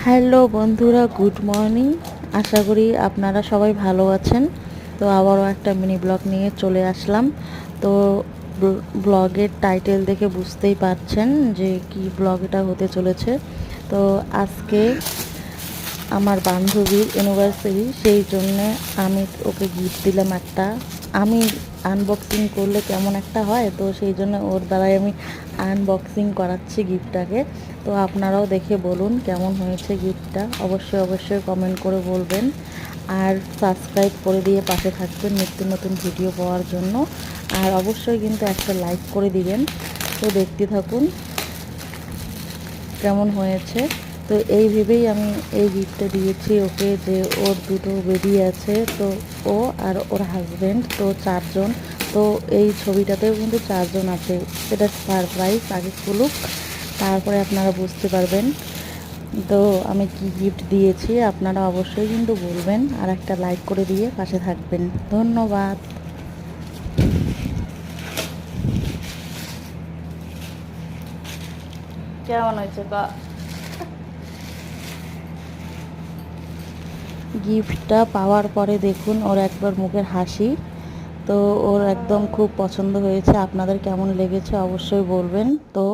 Hello বন্ধুরা, good morning. আশা করি আপনারা সবাই ভালো আছেন। তো আবারও একটা মিনি ব্লগ নিয়ে চলে আসলাম। তো ব্লগের টাইটেল দেখে বুঝতেই পারছেন যে কি ব্লগ এটা হতে চলেছে। তো আজকে আমার বান্ধবীর অ্যানিভার্সারি, সেই জন্যে আমি ওকে গিফট দিলাম একটা। আমি আনবক্সিং করলে কেমন একটা হয়, তো সেই জন্য ওর দ্বারাই আমি আনবক্সিং করাচ্ছি গিফটটাকে। তো আপনারাও দেখে বলুন কেমন হয়েছে গিফটটা, অবশ্যই অবশ্যই কমেন্ট করে বলবেন। আর সাবস্ক্রাইব করে দিয়ে পাশে থাকবেন নিত্য নতুন ভিডিও পাওয়ার জন্য। আর অবশ্যই কিন্তু একটা লাইক করে দিবেন। তো দেখতে থাকুন কেমন হয়েছে। তো এই ভেবেই আমি এই গিফটটা দিয়েছি ওকে, যে ওর দুটো বেবি আছে, তো ও আর ওর হাজব্যান্ড, তো চারজন। তো এই ছবিটাতেও কিন্তু চারজন আছে। সেটা সারপ্রাইজ, আগে খুলুক তারপরে আপনারা বুঝতে পারবেন। তো আমি কি গিফট দিয়েছি আপনারা অবশ্যই কিন্তু বলবেন, আর একটা লাইক করে দিয়ে পাশে থাকবেন। ধন্যবাদ। কেমন হয়েছে গিফটটা পাওয়ার পরে দেখুন ওর একবার মুখের হাসি। তো ওর একদম খুব পছন্দ হয়েছে। আপনাদের কেমন লেগেছে অবশ্যই বলবেন। তো